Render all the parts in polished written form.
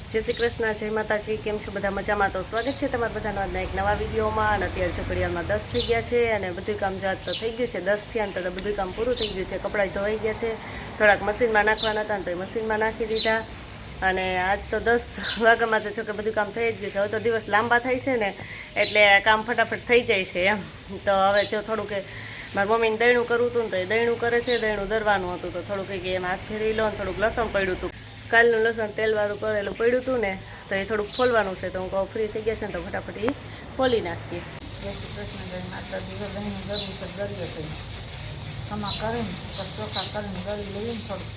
જય શ્રી કૃષ્ણ, જય માતાજી. કેમ છો બધા? મજામાં? તો સ્વાગત છે તમારા બધાનો આજના એક નવા વિડીયોમાં. અને અત્યારે ચોકડીયામાં 10 થઈ ગયા છે અને બધું કામ જાત તો થઈ ગયું છે. 10 થયા ને તો બધું કામ પૂરું થઈ ગયું છે. કપડાં ધોવાઈ ગયા છે, થોડાક મશીનમાં નાખવાના હતા ને તો એ મશીનમાં નાખી દીધા. અને આજ તો 10 વાગ્યામાં તો જો કે બધું કામ થઈ જ ગયું છે. હવે તો દિવસ લાંબા થાય છે ને એટલે કામ ફટાફટ થઈ જાય છે એમ. તો હવે જો થોડુંક મારી મમ્મીને દહીણું કરવું હતું ને તો એ દહીણું કરે છે. દહીણું દરવાનું હતું તો થોડુંક કંઈક એમ હાથ ફેરવી લો ને થોડુંક લસણ પડ્યું હતું. કાલનું લસણ તેલવાળું કરેલું પડ્યું હતું ને તો એ થોડુંક ફોલવાનું છે. તો હું કહું ફ્રી થઈ ગયા છે ને તો ફટાફટ એ ફોલી નાખીએ. જય શ્રી કૃષ્ણ. જય માતા દીવો દહીંનું ગરમ તો ગરીએ તો ખમા કરીને ચોખા કરીને ગળી લઈએ ને થોડું.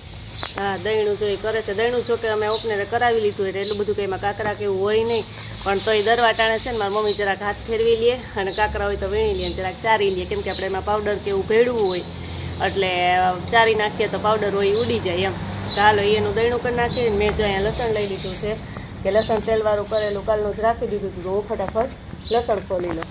હા, દહીણું જો એ કરે છે. દહીણું જો કે અમે ઓપનેરે કરાવી લીધું એટલે એટલું બધું કંઈ એમાં કાંકરા કે એવું હોય નહીં, પણ તો એ દરવા ટાણે છે ને મારી મમ્મી જરાક હાથ ફેરવી લે અને કાંકરા હોય તો વીણી લે, જરાક ચારી લે, કેમ કે આપણે એમાં પાવડર કે એવું ભેળવું હોય એટલે ચારી નાખીએ તો પાવડર હોય એ ઉડી જાય એમ. ચાલો એનું દહીણું કરી નાખીએ. મેં જો અહીંયા લસણ લઈ લીધું છે કે લસણ તેલવાળું કરેલું કાલનું જ રાખી દીધું હતું તો હું ફટાફટ લસણ ખોલી લો.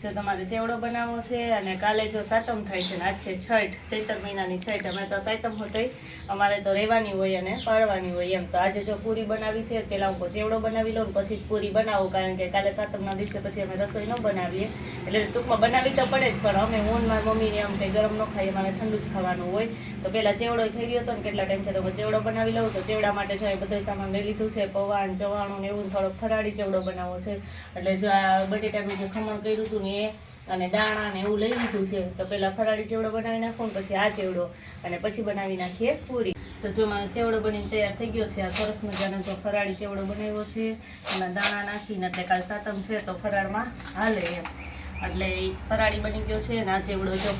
જો તમારે ચેવડો બનાવવો છે અને કાલે જો સાતમ થાય છે ને આજ છે છઠ, ચૈત્ર મહિનાની છઠ. અમે તો સાતમ હોતી અમારે તો રહેવાની હોય અને પાળવાની હોય એમ. તો આજે જો પૂરી બનાવી છે, પહેલાં હું ચેવડો બનાવી લઉં પછી જ પૂરી બનાવું, કારણ કે કાલે સાતમના દિવસે પછી અમે રસોઈ ન બનાવીએ એટલે ટૂંકમાં બનાવી તો પડે જ, પણ અમે હું મારી મમ્મીને એમ કંઈ ગરમ ન ખાઈએ, અમારે ઠંડુ જ ખાવાનું હોય. તો પહેલાં ચેવડો થઈ ગયો હતો ને કેટલા ટાઈમ છે તો હું ચેવડો બનાવી લઉં. તો ચેવડા માટે જો એ બધો સામાન લઈ લીધું છે, પૌવાન ચવાણું ને એવું થોડોક ફરાળી ચેવડો બનાવવો છે. એટલે જો આ બટેટાનું જે ખમણ કર્યું હતું ને એ અને દાણા ને એવું લઈ લીધું છે. તો પહેલાં ફરાળી ચેવડો બનાવી નાખું ને પછી આ ચેવડો અને પછી બનાવી નાખીએ પૂરી. તો જો મારો ચેવડો બનીને તૈયાર થઈ ગયો છે. આ સરસ મજાનો જો ફરાળી ચેવડો બનાવ્યો છે. એમાં દાણા નાખીને એટલે કાલ સાતમ છે તો ફરાળમાં હાલે એમ. એટલે એ ફરાળી બની ગયો છે અને આ ચેવડો જો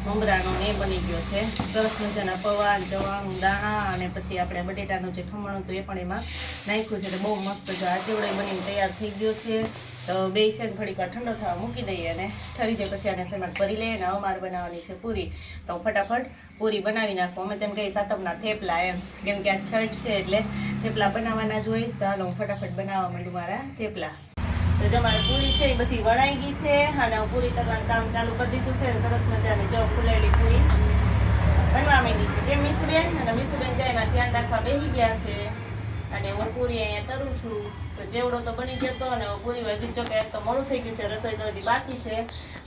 મમરાનો ને એ બની ગયો છે. સરસ મજાના પૌવા ચવાણું દાણા અને પછી આપણે બટેટાનું જે ખમણ હતું એ પણ એમાં નાખ્યું છે. એટલે બહુ મસ્ત છે. આ ચેવડો બનીને તૈયાર થઈ ગયો છે. તો બે છે ને થોડીક વાર ઠંડો થવા મૂકી દઈએ અને ઠરી જાય પછી આને સેમાં ભરી લઈએ. અને અમારે બનાવવાની છે પૂરી. તો હું ફટાફટ પૂરી બનાવી નાખું. અમે તેમ કહી સાતમના થેપલા એમ, કેમ કે આ છઠ છે એટલે થેપલા બનાવવાના જ હોય. તો હાલો હું ફટાફટ બનાવવા માંડું મારા થેપલા. તો જો મારી પૂરી છે એ બધી વણાઈ ગઈ છે અને હું પૂરી કરવાનું કામ ચાલુ કરી દીધું છે. સરસ મજાની જો ફૂલેલી પૂરી બનવા માંડી છે. કેમ મીસુબેન? અને મીસુબેન જાય એમાં ધ્યાન રાખવા બેસી ગયા છે અને હું પૂરી અહીંયા તરું છું. તો જેવડો તો બની જતો અને પૂરી હજી જો કે એક તો મોડું થઈ ગયું છે, રસોઈ તો હજી બાકી છે,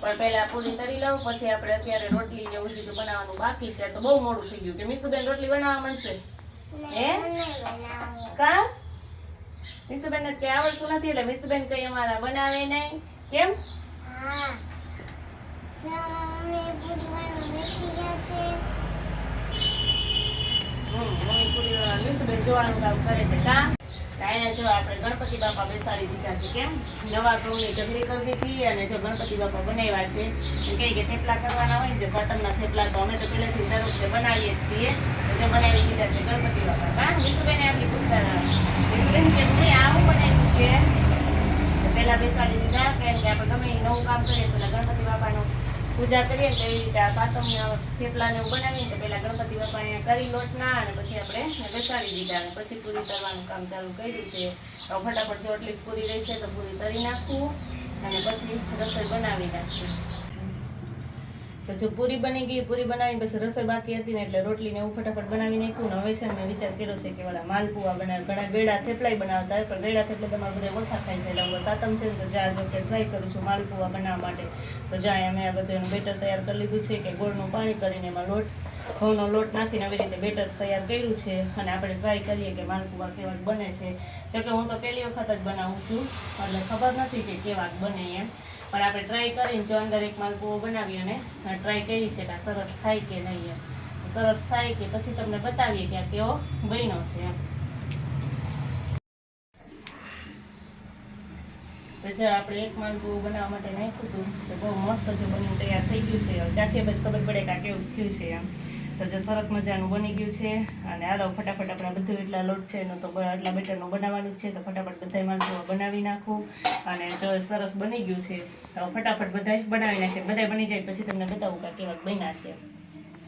પણ પહેલાં પૂરી તરી લઉં પછી આપણે અત્યારે રોટલી ને એવું બધું બનાવવાનું બાકી છે. તો બહુ મોડું થઈ ગયું. કે મીસુબેન રોટલી બનાવવા માંડશે? હે કા મીસુબેન ને કઈ આવડતું નથી એટલે મીસુબેન કઈ અમારા બનાવે નહીં. કેમ? મીસુબેન જોવાનું કામ કરે છે. કા અહીંયા જો આપણે ગણપતિ બાપા બેસાડી દીધા છે. કેમ? નવા ઘઉંની ઢગલી કરી દીધી અને જો ગણપતિ બાપા બનાવ્યા છે. કઈ કે થેપલા કરવાના હોય છે સાતમના થેપલા, તો અમે તો પહેલેથી દર વખતે બનાવીએ જ છીએ. એટલે બનાવી દીધા છે ગણપતિ બાપા. કા મીસુબેન આપણી પૂછતા મીસુબેન કે મેં આવું બનાવ્યું છે પહેલાં બેસાડી દીધા, કેમ કે આપણે ગમે નવું કામ કરીએ તો ગણપતિ બાપાનું પૂજા કરીએ ને એવી રીતે આ સાતમના થેપલાને એવું બનાવીએ તો પહેલાં ગણપતિ બાપા અહીંયા કરી લોટના અને પછી આપણે બેસાડી દીધા અને પછી પૂરી કરવાનું કામ ચાલુ કર્યું છે. તો ફટાફટ જો એટલી પૂરી રહી છે તો પૂરી તરી નાખવું અને પછી રસોઈ બનાવી નાખીએ. તો જો પૂરી બની ગઈ, પૂરી બનાવીને પછી રસોઈ બાકી હતી ને એટલે રોટલીને એવું ફટાફટ બનાવી નાખ્યું. ને હવે છે ને મેં વિચાર કર્યો છે કે વાળા માલપુઆ બનાવે. ઘણા ગળા થેપલાય બનાવતા હોય પણ ગળા થેપલા તમારે બધા ઓછા ખાય છે એટલે હું સાતમ છે ને તો જ્યાં જો કે ટ્રાય કરું છું માલપુઆ બનાવવા માટે. તો જ્યાં અમે આ બધું એનું બેટર તૈયાર કરી લીધું છે કે ગોળનું પાણી કરીને એમાં ઘઉંનો લોટ નાખીને આવી રીતે બેટર તૈયાર કર્યું છે અને આપણે ટ્રાય કરીએ કે માલપુઆ કેવાક બને છે. જોકે હું તો પહેલી વખત જ બનાવું છું એટલે ખબર નથી કે કેવાક બને એમ, પણ આપણે ટ્રાય કરીને જો અંદર એક માલપુઓ બનાવી અને ટ્રાય કરી છે કે સરસ થાય કે નહીં એમ. સરસ થાય કે પછી તમને બતાવીએ કે આ કેવો બન્યો છે એમ. તો જો આપણે એક માલપુઓ બનાવવા માટે નાખ્યું હતું તો બહુ મસ્ત જો બનીને તૈયાર થઈ ગયું છે. ચાખીએ જ ખબર પડે કે આ કેવું થયું છે એમ. તો જે સરસ મજાનું બની ગયું છે અને હાલો ફટાફટ આપણે બધું એટલા લોટ છે એનું તો એટલા બેટરનું બનાવવાનું જ છે. તો ફટાફટ બધા માલપુઆ બનાવી નાખું અને જો સરસ બની ગયું છે તો ફટાફટ બધા બનાવી નાખીએ. બધા બની જાય પછી તમને બતાવું કે કેવા બન્યા છે.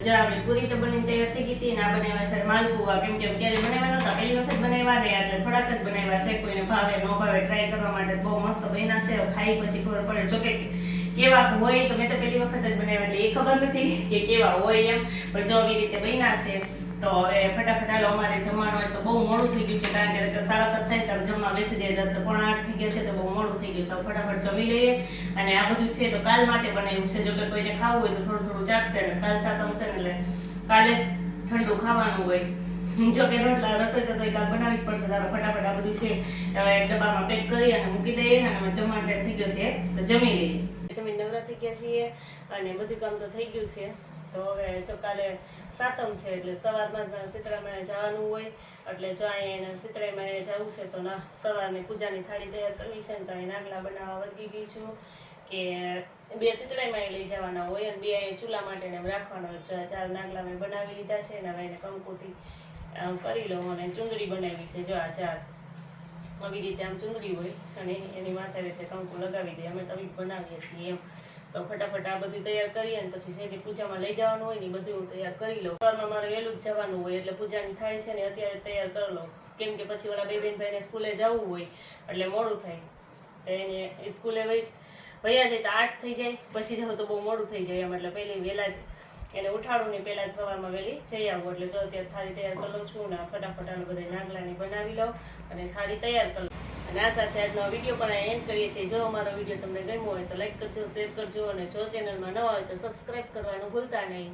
જો આપણે પૂરી તો બની તૈયાર થઈ ગઈ હતી ને આ બનાવ્યા છે માલપુઆ. કેમ કે ક્યારે બનાવ્યા નહોતા, પહેલી વખત બનાવ્યા ને એટલે થોડાક જ બનાવ્યા છે. કોઈને ભાવે ન ભાવે ટ્રાય કરવા માટે બહુ મસ્ત બન્યા છે. ખાઈ પછી ખબર પડે. જોકે કેવા હોય તો મેં તો પહેલી વખત જ બનાવ્યા એટલે એ ખબર નથી કે કેવા હોય એમ, પણ જો આવી રીતે બન્યા છે તો હવે ફટાફટ હાલો અમારે જમવાનું હોય તો બહુ મોડું થઈ ગયું છે કારણ કે 7:30 થાય તો જમવા બેસી જાય તો 7:45 થઈ ગયા છે તો બહુ મોડું થઈ ગયું તો ફટાફટ જમી લઈએ અને આ બધું છે તો કાલ માટે બનાવ્યું છે જો કે કોઈને ખાવું હોય તો થોડું થોડું ચાખશે ને કાલ સાતમ છે ને એટલે કાલે જ ઠંડુ ખાવાનું હોય જો કે રોટલા રસોઈ તો કાલ બનાવવી જ પડશે તો ફટાફટ આ બધું છે હવે એક ડબ્બામાં પેક કરી અને મૂકી દઈએ અને હવે જમવાનો ટાઈમ થઈ ગયો છે તો જમી લઈએ જમીન નવરા થઈ ગયા છીએ અને બધું કામ તો થઈ ગયું છે તો હવે જો કાલે સાતમ છે એટલે સવારમાં જ શીતળામાં જવાનું હોય એટલે જો અહીંયા શીતળામાં જવું છે તો ના સવારની પૂજાની થાળી તૈયાર કરવી છે ને તો અહીં નાગલા બનાવવા વર્ગી ગઈ છું કે 2 શીતળામાં લઈ જવાના હોય અને 2 અહીંયા ચૂલા માટે ને રાખવાના હોય 4 નાગલા મેં બનાવી લીધા છે અને હવે એને કંકુથી કરી લઉં અને ચૂંદડી બનાવી છે જો આ 4 આવી રીતે આમ ચૂંદડી હોય અને એની માથે રીતે કંકુ લગાવી દઈએ અમે તવી જ બનાવીએ છીએ એમ તો ફટાફટ આ બધું તૈયાર કરીએ અને પછી જે પૂજામાં લઈ જવાનું હોય ને બધું હું તૈયાર કરી લઉં સવારમાં મારે વહેલું જ જવાનું હોય એટલે પૂજાની થાળી છે ને અત્યારે તૈયાર કરી લઉં કેમ કે પછી ઓલા બે બેનભાઈને સ્કૂલે જવું હોય એટલે મોડું થાય તો એને સ્કૂલે વયા જાય તો 8 થઈ જાય પછી જાવ તો બહુ મોડું થઈ જાય એમ એટલે પહેલી વહેલા જ એને ઉઠાડું ને પહેલાં જ સવારમાં વહેલી જઈ આવું એટલે જો અત્યારે થાળી તૈયાર કરી લઉં છું ને ફટાફટ આનું બધા નાગલાની બનાવી લઉં અને થાળી તૈયાર કરી લઉં અને આ સાથે આજનો વિડીયો પણ એન્ડ કરીએ છીએ જો અમારો વિડીયો તમને ગમ્યો હોય તો લાઈક કરજો શેર કરજો અને જો ચેનલમાં ન હોય તો સબસ્ક્રાઈબ કરવાનું ભૂલતા નહીં